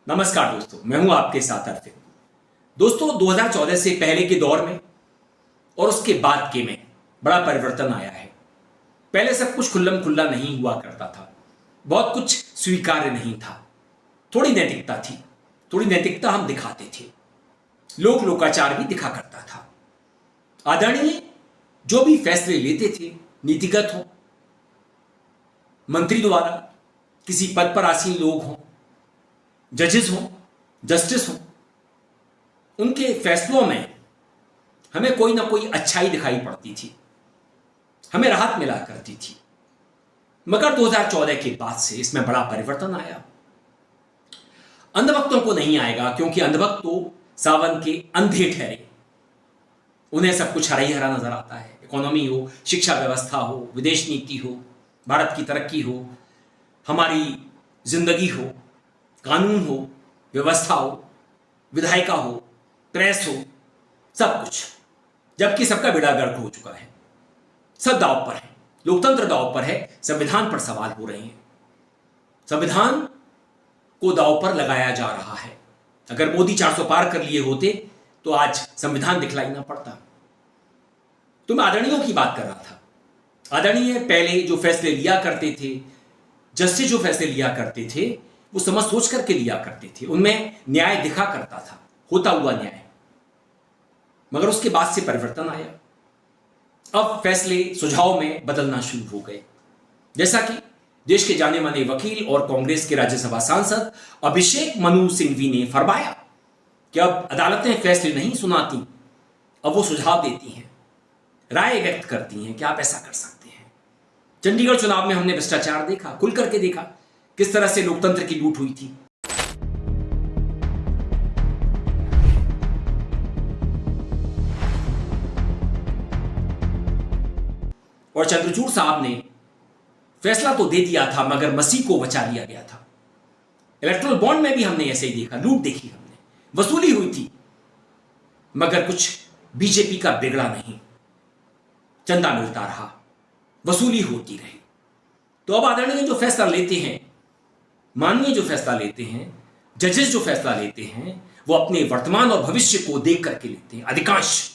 नमस्कार दोस्तों, मैं हूं आपके साथ अर्पित। दोस्तों, 2014 से पहले के दौर में और उसके बाद के में बड़ा परिवर्तन आया है। पहले सब कुछ खुल्लम खुल्ला नहीं हुआ करता था, बहुत कुछ स्वीकार्य नहीं था, थोड़ी नैतिकता थी, थोड़ी नैतिकता हम दिखाते थे, लोक लोकाचार भी दिखा करता था। आदरणीय जो भी फैसले लेते थे, नीतिगत हो, मंत्री द्वारा, किसी पद पर आसीन लोग हों, जजेस हों, जस्टिस हों, उनके फैसलों में हमें कोई ना कोई अच्छाई दिखाई पड़ती थी, हमें राहत मिला करती थी। मगर 2014 के बाद से इसमें बड़ा परिवर्तन आया। अंधभक्तों को नहीं आएगा, क्योंकि अंधभक्त तो सावन के अंधे ठहरे, उन्हें सब कुछ हरा ही हरा नजर आता है। इकोनॉमी हो, शिक्षा व्यवस्था हो, विदेश नीति हो, भारत की तरक्की हो, हमारी जिंदगी हो, कानून हो, व्यवस्था हो, विधायिका हो, प्रेस हो, सब कुछ, जबकि सबका बेड़ा गर्क हो चुका है। सब दांव पर है, लोकतंत्र दांव पर है, संविधान पर सवाल हो रहे हैं, संविधान को दांव पर लगाया जा रहा है। अगर मोदी 400 पार कर लिए होते तो आज संविधान दिखलाई ना पड़ता। तो मैं आदरणीयों की बात कर रहा था। आदरणीय पहले जो फैसले लिया करते थे, जस्टिस जो फैसले लिया करते थे, वो समझ सोच करके लिया करते थे, उनमें न्याय दिखा करता था, होता हुआ न्याय। मगर उसके बाद से परिवर्तन आया। अब फैसले सुझाव में बदलना शुरू हो गए। जैसा कि देश के जाने माने वकील और कांग्रेस के राज्यसभा सांसद अभिषेक मनु सिंघवी ने फरमाया कि अब अदालतें फैसले नहीं सुनाती, अब वो सुझाव देती हैं, राय व्यक्त करती हैं कि आप ऐसा कर सकते हैं। चंडीगढ़ चुनाव में हमने भ्रष्टाचार देखा, खुल करके देखा, किस तरह से लोकतंत्र की लूट हुई थी। और चंद्रचूड़ साहब ने फैसला तो दे दिया था, मगर मसीह को बचा लिया गया था। इलेक्ट्रल बॉन्ड में भी हमने ऐसे ही देखा, लूट देखी हमने, वसूली हुई थी, मगर कुछ बीजेपी का बिगड़ा नहीं, चंदा मिलता रहा, वसूली होती रही। तो अब आदरणीय जो फैसला लेते हैं, माननीय जो फैसला लेते हैं, जजेस जो फैसला लेते हैं, वो अपने वर्तमान और भविष्य को देख करके लेते हैं। अधिकांश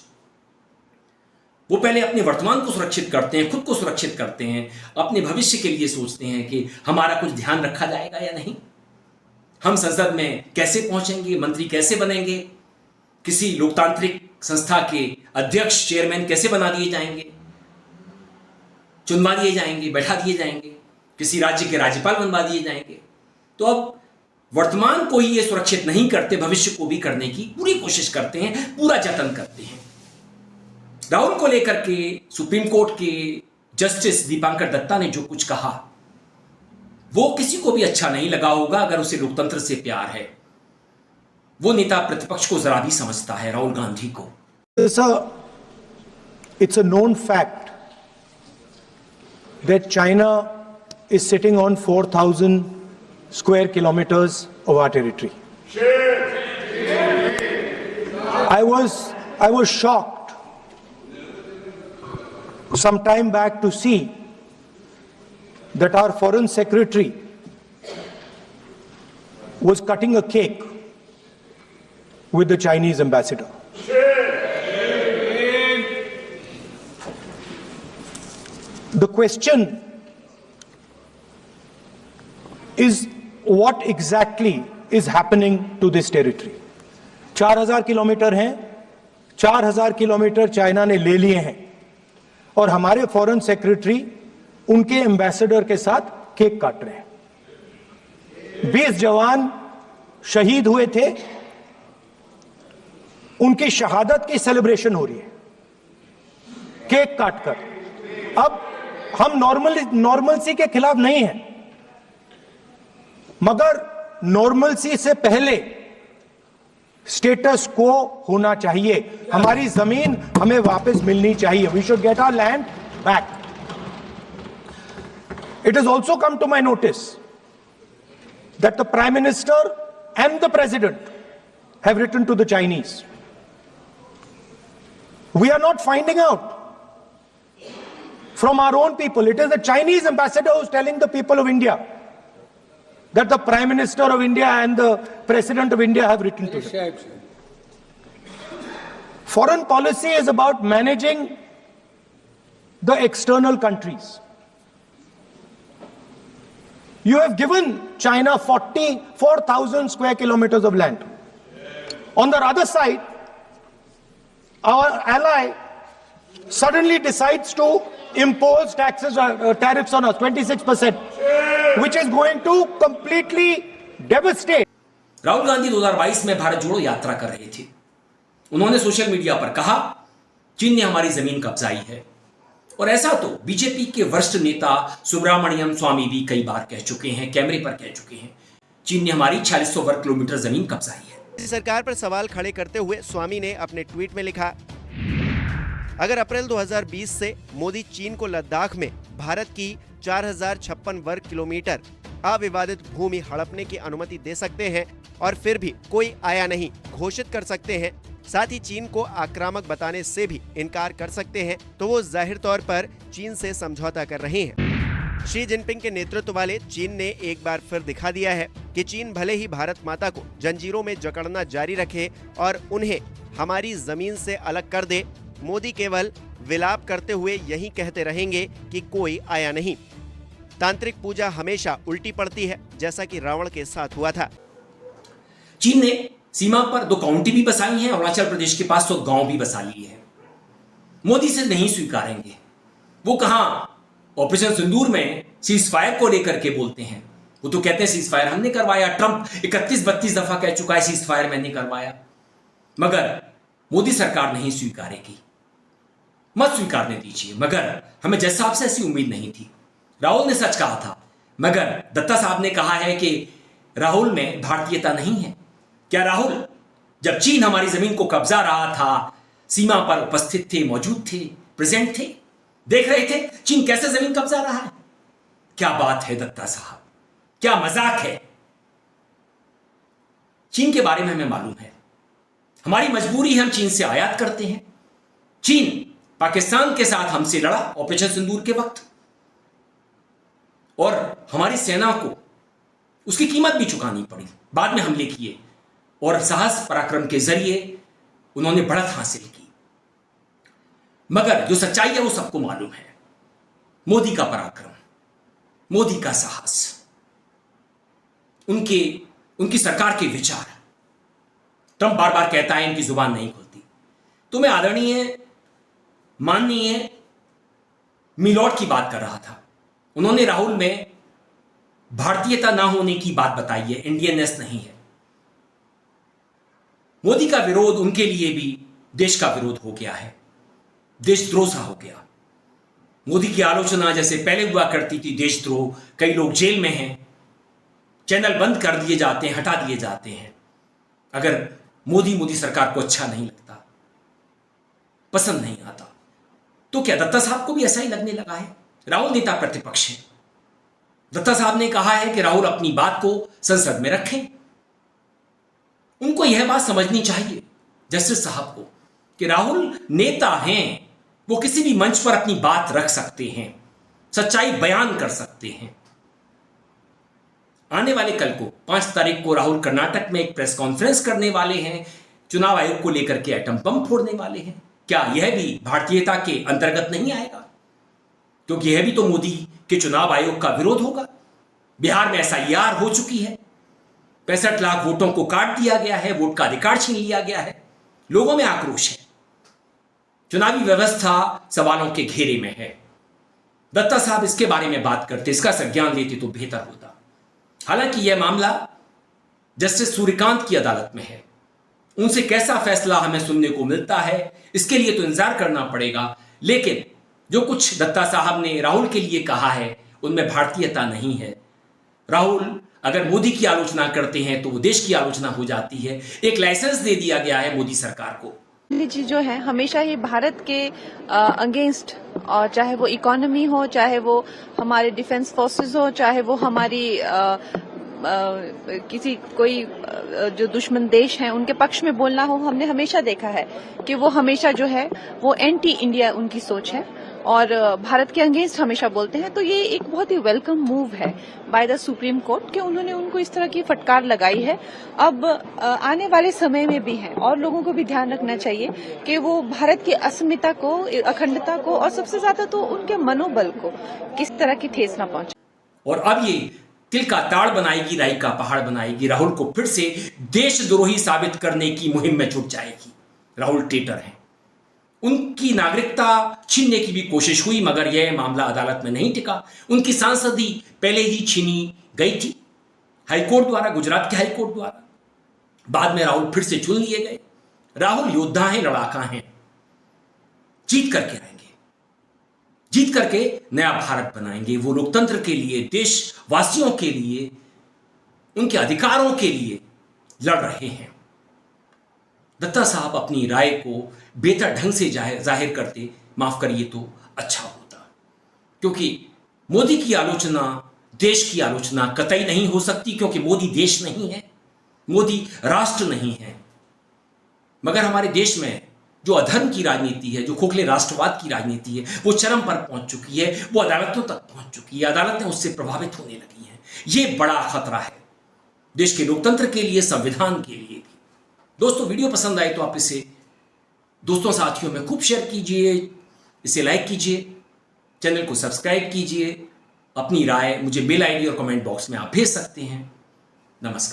वो पहले अपने वर्तमान को सुरक्षित करते हैं, खुद को सुरक्षित करते हैं, अपने भविष्य के लिए सोचते हैं कि हमारा कुछ ध्यान रखा जाएगा या नहीं, हम संसद में कैसे पहुंचेंगे, मंत्री कैसे बनेंगे, किसी लोकतांत्रिक संस्था के अध्यक्ष, चेयरमैन कैसे बना दिए जाएंगे, चुनवा दिए जाएंगे, बैठा दिए जाएंगे, किसी राज्य के राज्यपाल बनवा दिए जाएंगे। तो अब वर्तमान को ही ये सुरक्षित नहीं करते, भविष्य को भी करने की पूरी कोशिश करते हैं, पूरा जतन करते हैं। राहुल को लेकर के सुप्रीम कोर्ट के जस्टिस दीपांकर दत्ता ने जो कुछ कहा, वो किसी को भी अच्छा नहीं लगा होगा अगर उसे लोकतंत्र से प्यार है। वो नेता प्रतिपक्ष को जरा भी समझता है, राहुल गांधी को। It's a known fact that China is sitting on 4,000 square kilometers of our territory. I was shocked some time back to see that our foreign secretary was cutting a cake with the Chinese ambassador. The question is, what exactly is happening to this territory? 4,000 kilometre हैं, 4,000 kilometre China ने ले लिए हैं, और हमारे foreign secretary उनके ambassador के साथ केक काट रहे हैं। 20 जवान शहीद हुए थे, उनकी शहादत की सेलिब्रेशन हो रही है केक काटकर। अब हम नॉर्मलसी के खिलाफ नहीं हैं, मगर नॉर्मलसी से पहले स्टेटस को होना चाहिए। हमारी जमीन हमें वापस मिलनी चाहिए। We should get our land back. It has also come to my notice that the Prime Minister and the President have written to the Chinese. We are not finding out from our own people. It is the Chinese ambassador who's telling the people of India that the Prime Minister of India and the President of India have written to them. Foreign policy is about managing the external countries. You have given China 44,000 square kilometers of land. On the other side, our ally suddenly decides to impose tariffs on us, 26%, which is going to completely devastate. Rahul Gandhi 2022 में भारत जोड़ो यात्रा कर रहे थे। उन्होंने social media पर कहा, चीन ने हमारी जमीन कब्जाई है। और ऐसा तो बीजेपी के वरिष्ठ नेता सुब्रमण्यम स्वामी भी कई बार कह चुके हैं, कैमरे पर कह चुके हैं, चीन ने हमारी 4600 वर्ग किलोमीटर जमीन कब्जाई है। सरकार पर सवाल खड़े करते हुए स्वामी ने अपने ट्वीट में लिखा, अगर अप्रैल 2020 से मोदी चीन को लद्दाख में भारत की 4056 वर्ग किलोमीटर अविवादित भूमि हड़पने की अनुमति दे सकते हैं और फिर भी कोई आया नहीं घोषित कर सकते हैं, साथ ही चीन को आक्रामक बताने से भी इनकार कर सकते हैं, तो वो जाहिर तौर पर चीन से समझौता कर रहे हैं। शी जिनपिंग के नेतृत्व वाले चीन ने एक बार फिर दिखा दिया है कि चीन भले ही भारत माता को जंजीरों में जकड़ना जारी रखे और उन्हें हमारी जमीन से अलग कर दे, मोदी केवल विलाप करते हुए यही कहते रहेंगे कि कोई आया नहीं। तांत्रिक पूजा हमेशा उल्टी पड़ती है, जैसा कि रावण के साथ हुआ था। चीन ने सीमा पर 2 काउंटी भी बसाई हैं, अरुणाचल प्रदेश के पास तो गांव भी बसा लिए हैं। मोदी से नहीं स्वीकारेंगे। वो कहां ऑपरेशन सिंदूर में सीज फायर को लेकर के बोलते हैं, वो तो कहते हैं सीज फायर हमने करवाया। ट्रंप 31-32 दफा कह चुका है सीज फायर मैंने करवाया, मगर मोदी सरकार नहीं स्वीकारेगी। मत स्वीकारने दीजिए, मगर हमें जज साहब से ऐसी उम्मीद नहीं थी। राहुल ने सच कहा था, मगर दत्ता साहब ने कहा है कि राहुल में भारतीयता नहीं है। क्या राहुल जब चीन हमारी जमीन को कब्जा रहा था, सीमा पर उपस्थित थे, मौजूद थे, प्रेजेंट थे, देख रहे थे चीन कैसे जमीन कब्जा रहा है? क्या बात है दत्ता साहब, क्या मजाक है। चीन के बारे में हमें मालूम है, हमारी मजबूरी है, हम चीन से आयात करते हैं। चीन पाकिस्तान के साथ हमसे लड़ा ऑपरेशन सिंदूर के वक्त, और हमारी सेना को उसकी कीमत भी चुकानी पड़ी। बाद में हमले किए और साहस पराक्रम के जरिए उन्होंने बढ़त हासिल की, मगर जो सच्चाई है वो सबको मालूम है। मोदी का पराक्रम, मोदी का साहस, उनकी सरकार के विचार। ट्रंप बार बार कहता है इनकी जुबान नहीं खुलती, तो मैं आदरणीय माननीय मिलॉर्ड की बात कर रहा था। उन्होंने राहुल में भारतीयता ना होने की बात बताई है, इंडियननेस नहीं है। मोदी का विरोध उनके लिए भी देश का विरोध हो गया है, देशद्रोह सा हो गया। मोदी की आलोचना जैसे पहले हुआ करती थी देशद्रोह, कई लोग जेल में हैं, चैनल बंद कर दिए जाते हैं, हटा दिए जाते हैं। अगर मोदी सरकार को अच्छा नहीं लगता, पसंद नहीं आता, तो क्या दत्ता साहब को भी ऐसा ही लगने लगा है? राहुल नेता प्रतिपक्ष है, दत्ता साहब ने कहा है कि राहुल अपनी बात को संसद में रखें। उनको यह बात समझनी चाहिए जस्टिस साहब को कि राहुल नेता हैं, वो किसी भी मंच पर अपनी बात रख सकते हैं, सच्चाई बयान कर सकते हैं। आने वाले कल को 5 तारीख को राहुल कर्नाटक में एक प्रेस कॉन्फ्रेंस करने वाले हैं, चुनाव आयोग को लेकर के एटम बम फोड़ने वाले हैं। क्या यह भी भारतीयता के अंतर्गत नहीं आएगा? क्योंकि यह भी तो मोदी के चुनाव आयोग का विरोध होगा। बिहार में SIR हो चुकी है, 65 लाख वोटों को काट दिया गया है, वोट का अधिकार छीन लिया गया है, लोगों में आक्रोश है, चुनावी व्यवस्था सवालों के घेरे में है। दत्ता साहब इसके बारे में बात करते, इसका संज्ञान लेते तो बेहतर होता। हालांकि यह मामला जस्टिस सूर्यकांत की अदालत में है, उनसे कैसा फैसला हमें सुनने को मिलता है इसके लिए तो इंतजार करना पड़ेगा। लेकिन जो कुछ दत्ता साहब ने राहुल के लिए कहा है उनमें भारतीयता नहीं है। राहुल अगर मोदी की आलोचना करते हैं तो वो देश की आलोचना हो जाती है। एक लाइसेंस दे दिया गया है मोदी सरकार को। जी जो है हमेशा ही भारत के अगेंस्ट, और चाहे वो इकोनॉमी हो, चाहे वो हमारे डिफेंस फोर्सेस हो, चाहे वो हमारी किसी कोई जो दुश्मन देश हैं उनके पक्ष में बोलना हो, हमने हमेशा देखा है कि वो हमेशा जो है वो एंटी इंडिया उनकी सोच है। और भारत के अगेंस्ट हमेशा बोलते हैं, तो ये एक बहुत ही वेलकम मूव है बाय द सुप्रीम कोर्ट कि उन्होंने उनको इस तरह की फटकार लगाई है। अब आने वाले समय में भी है और लोगों को भी ध्यान रखना चाहिए कि वो भारत की अस्मिता को, अखंडता को और सबसे ज्यादा तो उनके मनोबल को किस तरह की ठेस न पहुंचे। और अब ये तिल का ताड़ बनाएगी, राई का पहाड़ बनाएगी। राहुल को फिर से देशद्रोही साबित करने की मुहिम में जुट जाएगी। राहुल ट्रेटर हैं, उनकी नागरिकता छीनने की भी कोशिश हुई, मगर यह मामला अदालत में नहीं टिका। उनकी सांसदी पहले ही छीनी गई थी हाईकोर्ट द्वारा, गुजरात के हाईकोर्ट द्वारा। बाद में राहुल फिर से चुन लिए गए। राहुल योद्धा हैं, लड़ाका हैं, जीत करके आएंगे, जीत करके नया भारत बनाएंगे। वो लोकतंत्र के लिए, देशवासियों के लिए, उनके अधिकारों के लिए लड़ रहे हैं। दत्ता साहब अपनी राय को बेहतर ढंग से जाहिर करते, माफ करिए, तो अच्छा होता, क्योंकि मोदी की आलोचना, देश की आलोचना कतई नहीं हो सकती, क्योंकि मोदी देश नहीं है, मोदी राष्ट्र नहीं है। मगर हमारे देश में जो अधर्म की राजनीति है, जो खोखले राष्ट्रवाद की राजनीति है, वो चरम पर पहुंच चुकी है, वो अदालतों तक पहुंच चुकी है, अदालतें उससे प्रभावित होने लगी हैं। ये बड़ा खतरा है देश के लोकतंत्र के लिए, संविधान के लिए भी। दोस्तों, वीडियो पसंद आए तो आप इसे दोस्तों साथियों में खूब शेयर कीजिए, इसे लाइक कीजिए, चैनल को सब्सक्राइब कीजिए। अपनी राय मुझे मेल आईडी और कमेंट बॉक्स में आप भेज सकते हैं। नमस्कार।